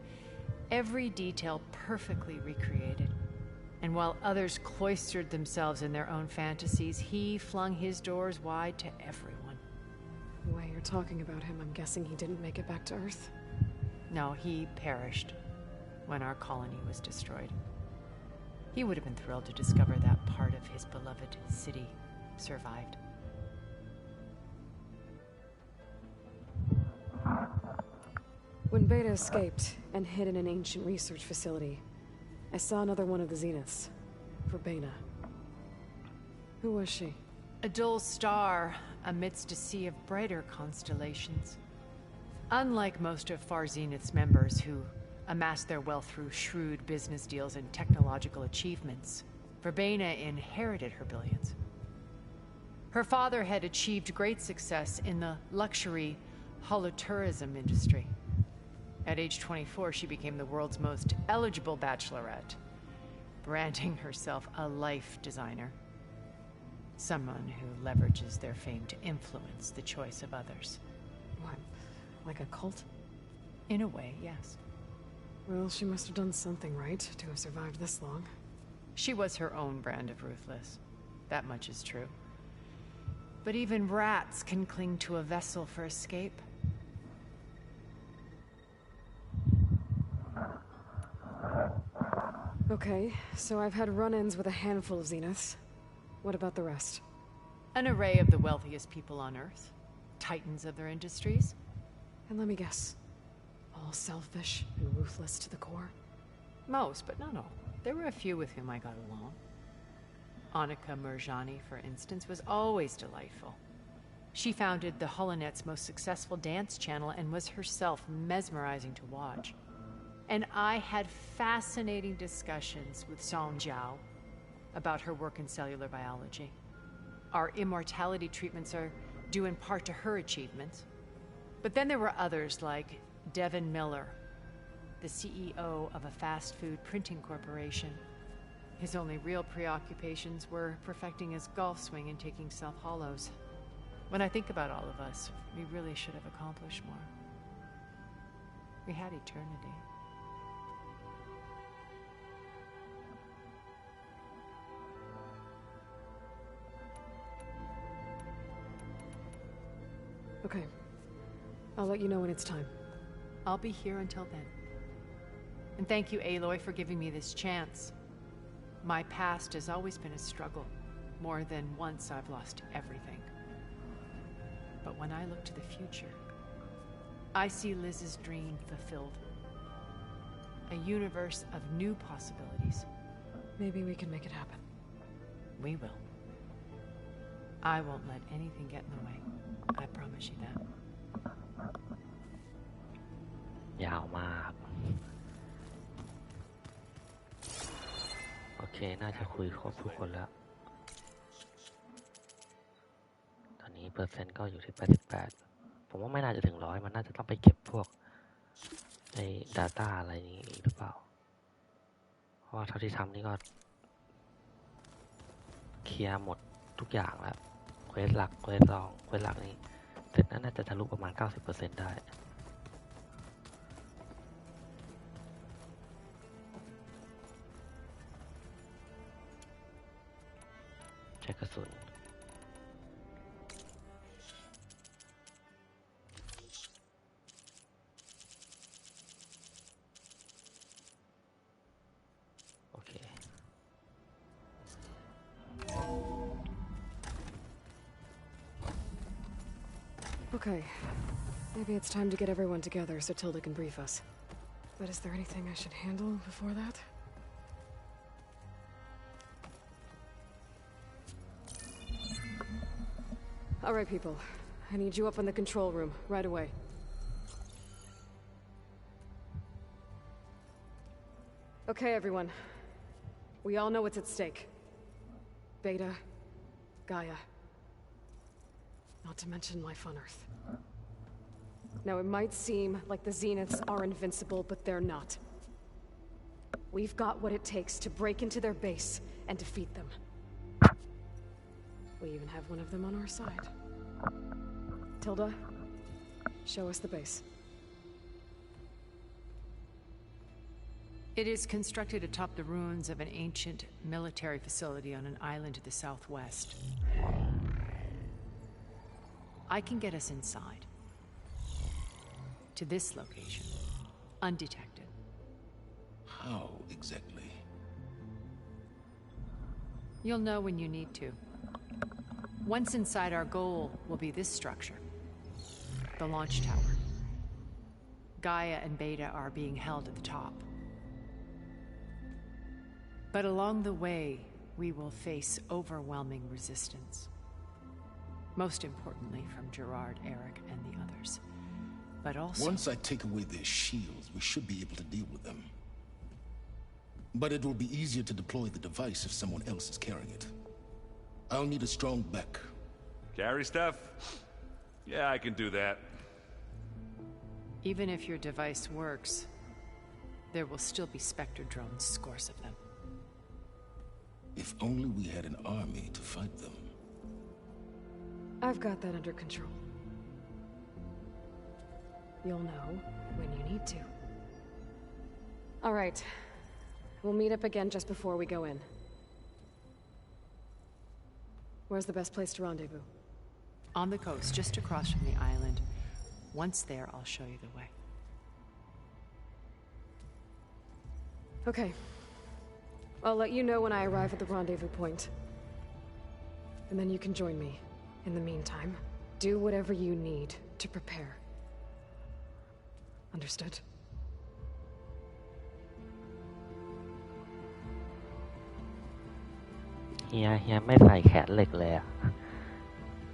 every detail perfectly recreated. And while others cloistered themselves in their own fantasies, he flung his doors wide to everyone. The way you're talking about him, I'm guessing he didn't make it back to Earth? No, he perished when our colony was destroyed. He would have been thrilled to discover that part of his beloved city survived. When Beta escaped and hid in an ancient research facility, I saw another one of the Zeniths, Verbena. Who was she? A dull star amidst a sea of brighter constellations. Unlike most of Far Zenith's members who amassed their wealth through shrewd business deals and technological achievements, Verbena inherited her billions. Her father had achieved great success in the luxury holotourism industry. At age 24, she became the world's most eligible bachelorette, branding herself a life designer. Someone who leverages their fame to influence the choice of others. What? Like a cult? In a way, yes. Well, she must have done something right to have survived this long. She was her own brand of ruthless. That much is true. But even rats can cling to a vessel for escape. Okay, so I've had run-ins with a handful of Zeniths. What about the rest? An array of the wealthiest people on Earth. Titans of their industries. And let me guess. All selfish and ruthless to the core? Most, but not all. There were a few with whom I got along. Annika Murjani, for instance, was always delightful. She founded the Holonet's most successful dance channel and was herself mesmerizing to watch. And I had fascinating discussions with Song Jiao about her work in cellular biology. Our immortality treatments are due in part to her achievements. But then there were others like Devin Miller, the CEO of a fast food printing corporation. His only real preoccupations were perfecting his golf swing and taking self-hollows. When I think about all of us, we really should have accomplished more. We had eternity. Okay. I'll let you know when it's time. I'll be here until then. And thank you, Aloy, for giving me this chance. My past has always been a struggle. More than once I've lost everything. But when I look to the future, I see Liz's dream fulfilled. A universe of new possibilities. Maybe we can make it happen. We will. I won't let anything get in the way. I promise you that. ยาวมาก โอเค น่าจะคุยครบทุกคนแล้ว ตอนนี้เปอร์เซ็นต์ก็อยู่ที่ 88 ผมว่าไม่น่าจะถึง 100 มันน่าจะต้องไปเก็บพวกใน Data อะไรนี้หรือเปล่า เพราะว่าเท่าที่ทำนี่ก็เคลียร์หมดทุกอย่างแล้ว เควสหลัก เควสรอง เควสหลักนี่เสร็จน่าจะทะลุประมาณ 90% ได้กระสุนโอเค Okay. Maybe it's time to get everyone together so Tilda can brief us. But is there anything I should handle before that? All right, people. I need you up in the control room, right away. Okay, everyone. We all know what's at stake. Beta, Gaia. Not to mention life on Earth. Now, it might seem like the Zeniths are invincible, but they're not. We've got what it takes to break into their base and defeat them. We even have one of them on our side. Tilda, show us the base. It is constructed atop the ruins of an ancient military facility on an island to the southwest. I can get us inside. To this location. Undetected. How exactly? You'll know when you need to. Once inside, our goal will be this structure. The launch tower. Gaia and Beta are being held at the top. But along the way, we will face overwhelming resistance. Most importantly from Gerard, Eric, and the others. But also... Once I take away their shields, we should be able to deal with them. But it will be easier to deploy the device if someone else is carrying it. I'll need a strong back. Carry stuff? Yeah, I can do that. Even if your device works, there will still be Spectre drones, scores of them. If only we had an army to fight them. I've got that under control. You'll know when you need to. All right. We'll meet up again just before we go in. Where's the best place to rendezvous? On the coast, just across from the island. Once there, I'll show you the way. Okay. I'll let you know when I arrive at the rendezvous point. And then you can join me. In the meantime, do whatever you need to prepare. Understood? เฮียไม่ใส่แขนเหล็กเลยอ่ะ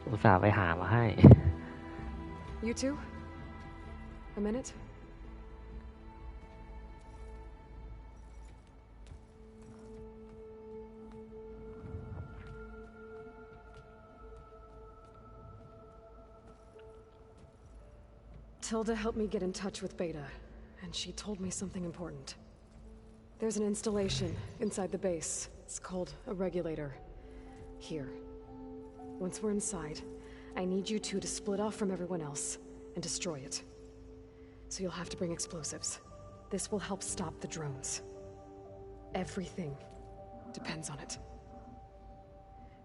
อุตส่าห์ไปหามาให้ You two? A minute? Tilda helped me get in touch with Beta, and she told me something important. There's an installation inside the base. It's called a regulator. Here. Once we're inside, I need you two to split off from everyone else and destroy it. So you'll have to bring explosives. This will help stop the drones. Everything depends on it.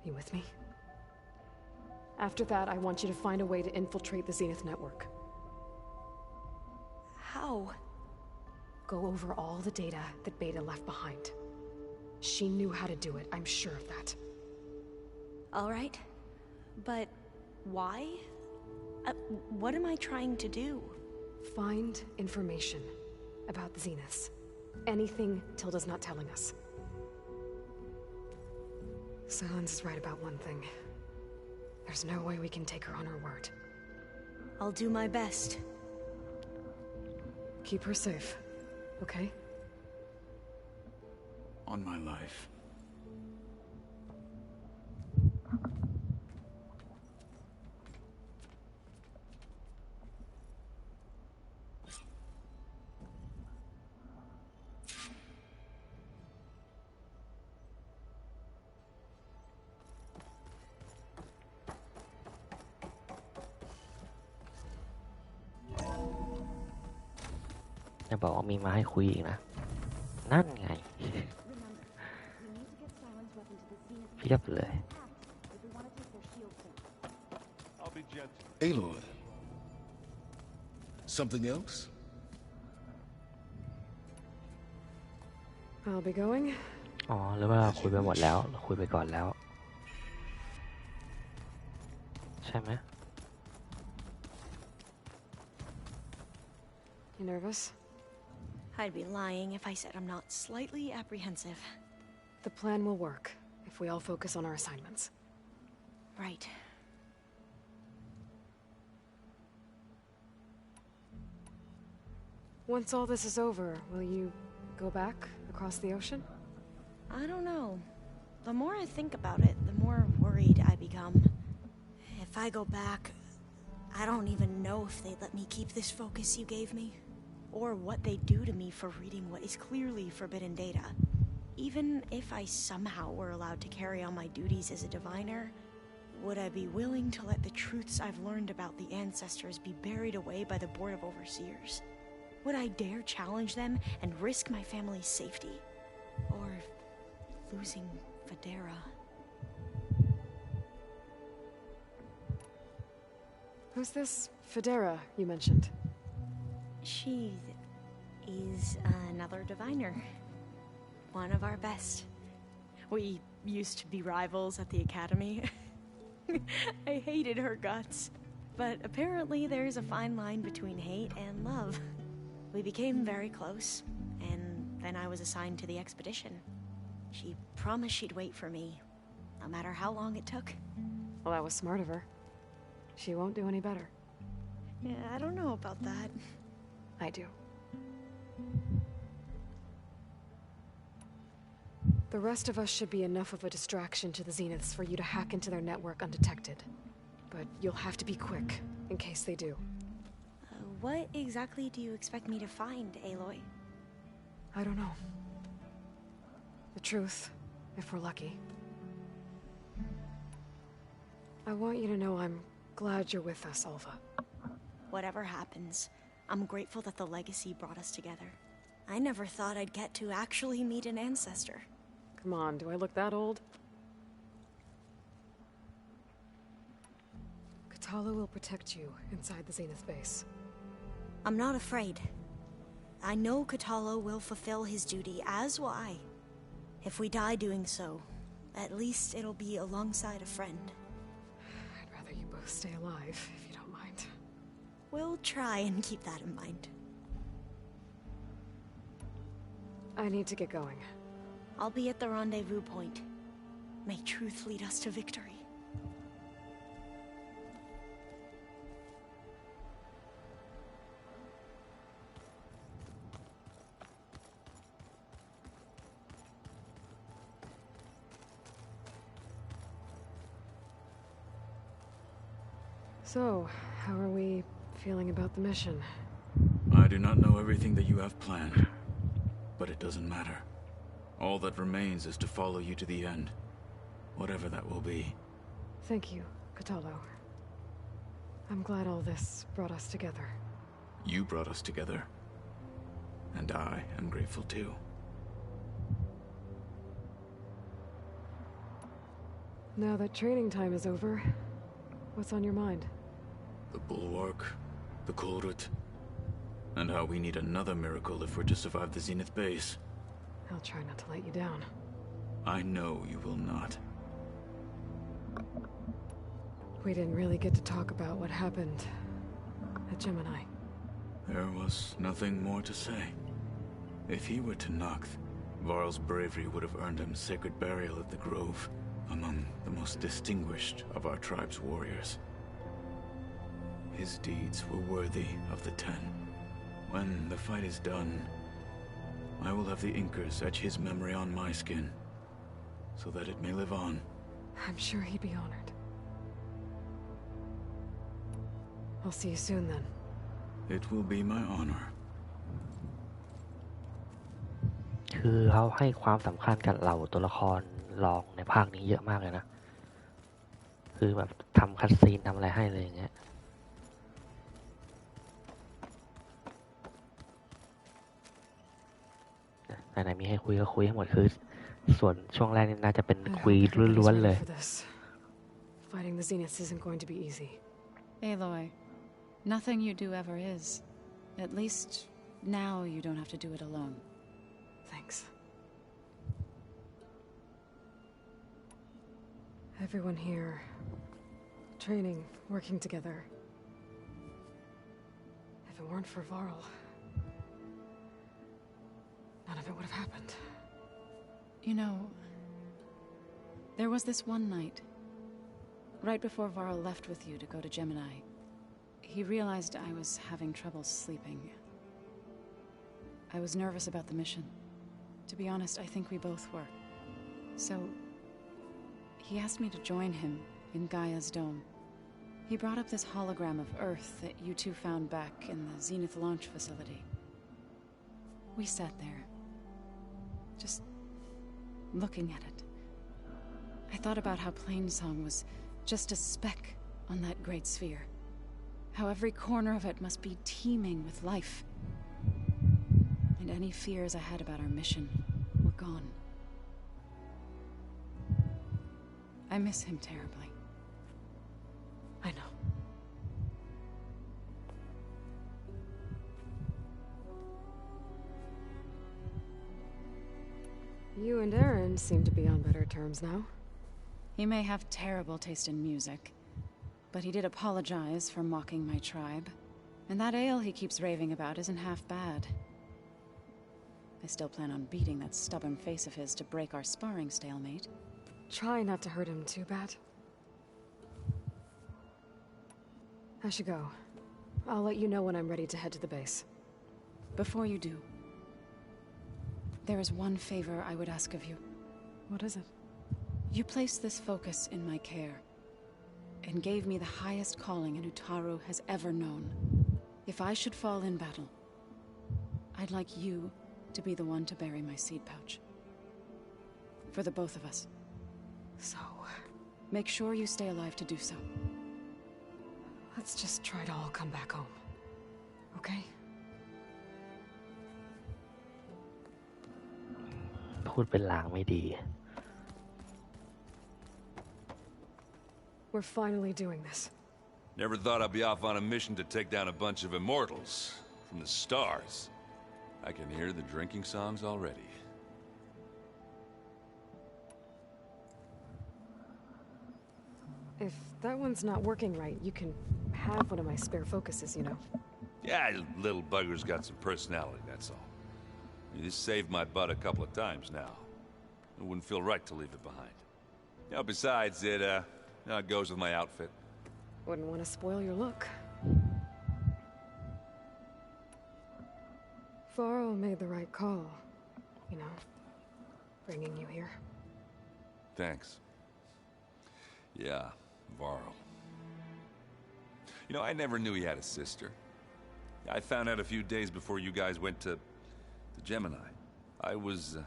You with me? After that, I want you to find a way to infiltrate the Zenith network. How? Go over all the data that Beta left behind. She knew how to do it, I'm sure of that. All right. But why? What am I trying to do? Find information about the Zeniths. Anything Tilda's not telling us. Silence is right about one thing. There's no way we can take her on her word. I'll do my best. Keep her safe, okay? On my life. จะบอกว่ามีมาให้คุยอีกนะนั่นไงเพียบเลย Aloy. Something else? I'll be going. อ๋อหรือว่าเราคุยไปหมดแล้วเราคุยไปก่อนแล้วใช่ไหม You nervous? I'd be lying if I said I'm not slightly apprehensive. The plan will work if we all focus on our assignments. Right. Once all this is over, will you go back across the ocean? I don't know. The more I think about it, the more worried I become. If I go back, I don't even know if they'd let me keep this focus you gave me. Or what they'd do to me for reading what is clearly forbidden data. Even if I somehow were allowed to carry on my duties as a diviner, would I be willing to let the truths I've learned about the ancestors be buried away by the Board of Overseers? Would I dare challenge them and risk my family's safety? Or losing Federa? Who's this Federa you mentioned? She is another diviner. One of our best. We used to be rivals at the academy. I hated her guts. But apparently there's a fine line between hate and love. We became very close, and then I was assigned to the expedition. She promised she'd wait for me, no matter how long it took. Well, that was smart of her. She won't do any better. Yeah, I don't know about that. I do. The rest of us should be enough of a distraction to the Zeniths for you to hack into their network undetected. But you'll have to be quick, in case they do. What exactly do you expect me to find, Aloy? I don't know. The truth, if we're lucky. I want you to know I'm glad you're with us, Alva. Whatever happens, I'm grateful that the legacy brought us together. I never thought I'd get to actually meet an ancestor. Come on, do I look that old? Katala will protect you inside the Zenith base. I'm not afraid. I know Katala will fulfill his duty, as will I. If we die doing so, at least it'll be alongside a friend. I'd rather you both stay alive, if you don't mind. We'll try and keep that in mind. I need to get going. I'll be at the rendezvous point. May truth lead us to victory. So, how are we feeling about the mission? I do not know everything that you have planned, but it doesn't matter. All that remains is to follow you to the end, whatever that will be. Thank you, Katalo. I'm glad all this brought us together. You brought us together, and I am grateful too. Now that training time is over, what's on your mind? The Bulwark, the Kulrut, and how we need another miracle if we're to survive the Zenith base. I'll try not to let you down. I know you will not. We didn't really get to talk about what happened at Gemini. There was nothing more to say. If he were Tenakth, Varl's bravery would have earned him sacred burial at the Grove, among the most distinguished of our tribe's warriors. His deeds were worthy of the Ten. When the fight is done, I will have the Inkers etch his memory on my skin, so that it may live on. I'm sure he'd be honored. I'll see you soon then. It will be my honor. คือเขาให้ความสำคัญกับเหล่าตัวละครรองในภาคนี้เยอะมากเลยนะ คือแบบทำคัตซีนทำอะไรให้เลยอย่างเงี้ยไหนๆมีให้คุยก็คุยให้หมดคือส่วนช่วงแรกนี่น่าจะเป็นคุยล้วนๆเลย Fighting the Zeniths isn't going to be easy. Aloy, nothing you do ever is. At least now you don't have to do it alone. Thanks. Everyone here, training, working together. If it weren't for Varl, none of it would have happened. You know, there was this one night, right before Varl left with you to go to Gemini. He realized I was having trouble sleeping. I was nervous about the mission. To be honest, I think we both were. So, he asked me to join him in Gaia's dome. He brought up this hologram of Earth that you two found back in the Zenith launch facility. We sat there, just looking at it. I thought about how Plainsong was just a speck on that great sphere. How every corner of it must be teeming with life. And any fears I had about our mission were gone. I miss him terribly. I know. You and Aaron seem to be on better terms now. He may have terrible taste in music, but he did apologize for mocking my tribe. And that ale he keeps raving about isn't half bad. I still plan on beating that stubborn face of his to break our sparring stalemate. Try not to hurt him too bad. I should go. I'll let you know when I'm ready to head to the base. Before you do, there is one favor I would ask of you. What is it? You placed this focus in my care, and gave me the highest calling an Utaru has ever known. If I should fall in battle, I'd like you to be the one to bury my seed pouch. For the both of us. So, Make sure you stay alive to do so. Let's just try to all come back home. Okay? พูดเป็นลางไม่ดี We're finally doing this. Never thought I'd be off on a mission to take down a bunch of immortals from the stars. I can hear the drinking songs already. If that one's not working right, you can have one of my spare focuses, you know. Yeah, little bugger's got some personality, that's all. You just saved my butt a couple of times now. It wouldn't feel right to leave it behind. You know, besides, it goes with my outfit. Wouldn't want to spoil your look. Varl made the right call, you know, bringing you here. Thanks. Yeah, Varl. You know, I never knew he had a sister. I found out a few days before you guys went to Gemini. I was,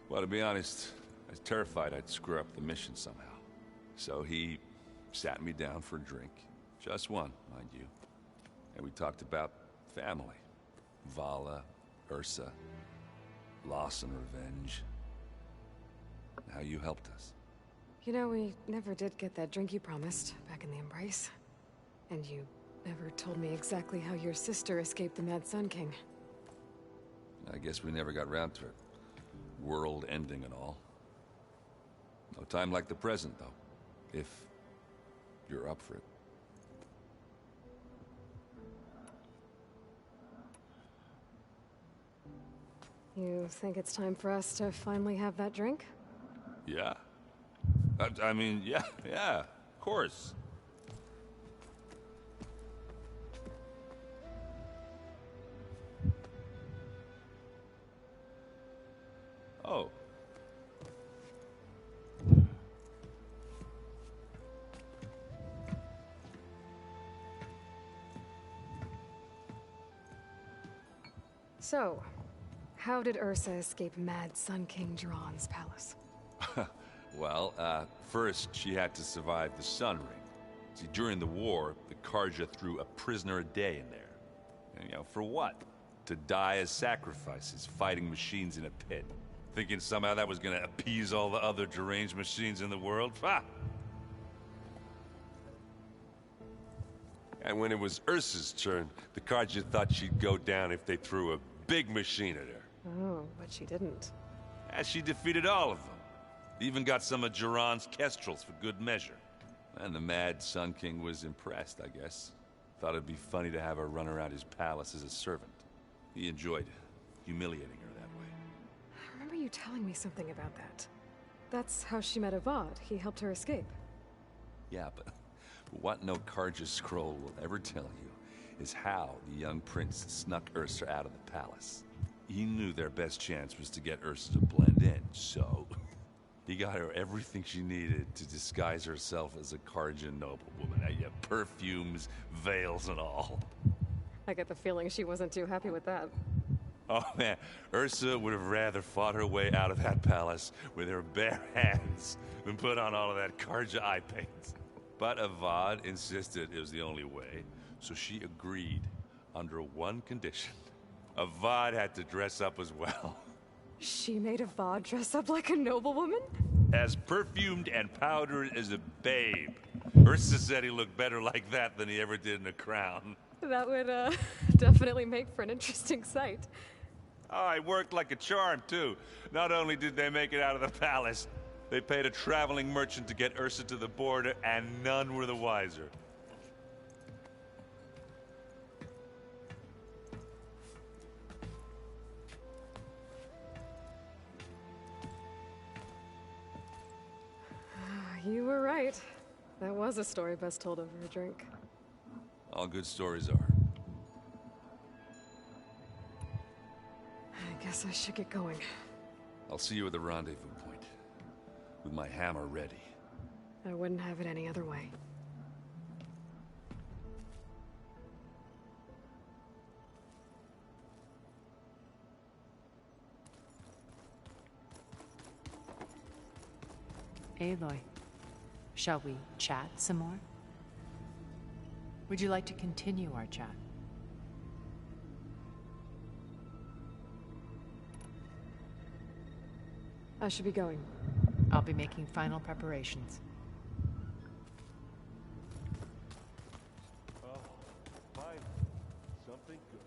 well, to be honest, I was terrified I'd screw up the mission somehow. So he sat me down for a drink. Just one, mind you. And we talked about family. Vala, Ursa, loss and revenge. And how you helped us. You know, we never did get that drink you promised back in the Embrace. And you never told me exactly how your sister escaped the Mad Sun King. I guess we never got round to it. World ending and all. No time like the present, though. If you're up for it. You think it's time for us to finally have that drink? Yeah. I mean, yeah, of course. Oh. So, how did Ursa escape Mad Sun King Jiran's palace? Well, first she had to survive the Sun Ring. See, during the war, the Karja threw a prisoner a day in there. And, you know, for what? To die as sacrifices, fighting machines in a pit. Thinking somehow that was gonna appease all the other deranged machines in the world? Ha! And when it was Ursa's turn, the Karja thought she'd go down if they threw a big machine at her. Oh, but she didn't. And she defeated all of them. Even got some of Jiran's kestrels for good measure. And the Mad Sun King was impressed, I guess. Thought it'd be funny to have her run around his palace as a servant. He enjoyed humiliating her that way. I remember you telling me something about that. That's how she met Avad. He helped her escape. Yeah, but what no Karja scroll will ever tell you is how the young prince snuck Ursa out of the palace. He knew their best chance was to get Ursa to blend in, so he got her everything she needed to disguise herself as a Karja noblewoman. Yeah, perfumes, veils, and all. I get the feeling she wasn't too happy with that. Oh man, Ursa would have rather fought her way out of that palace with her bare hands than put on all of that Karja eye paint. But Avad insisted it was the only way, so she agreed under one condition. Avad had to dress up as well. She made Avad dress up like a noblewoman? As perfumed and powdered as a babe. Ursa said he looked better like that than he ever did in a crown. That would, definitely make for an interesting sight. Oh, it worked like a charm, too. Not only did they make it out of the palace, they paid a traveling merchant to get Ursa to the border, and none were the wiser. You were right. That was a story best told over a drink. All good stories are. I guess I should get going. I'll see you at the rendezvous point, with my hammer ready. I wouldn't have it any other way. Aloy, Shall we chat some more? Would you like to continue our chat? I should be going. I'll be making final preparations. Fine. Something good.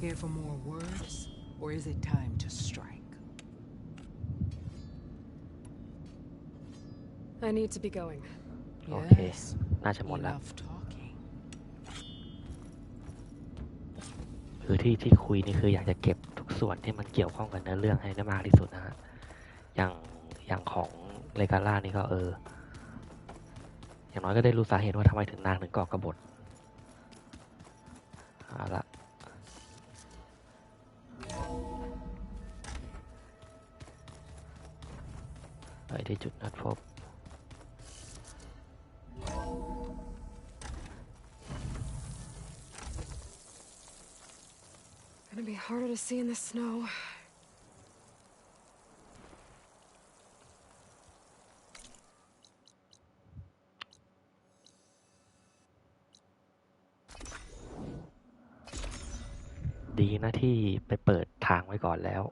Here for more words, or is it time to strike? I need to be going. โอเค Yes, น่าจะหมดแล้ว enough talking. คือที่คุยนี่คืออยากจะเก็บทุกส่วนที่มันเกี่ยวข้องกับเนื้อเรื่องให้ได้มากที่สุดนะฮะอย่างของเรกาล่านี่ก็อย่างน้อยก็ได้รู้สาเหตุว่าทำไมถึงนางถึงก่อกบฏเอาละไปที่จุดนัดพบ Gonna be harder to see in the snow. ดีนะที่ไปเปิดทางไว้ก่อนแล้ว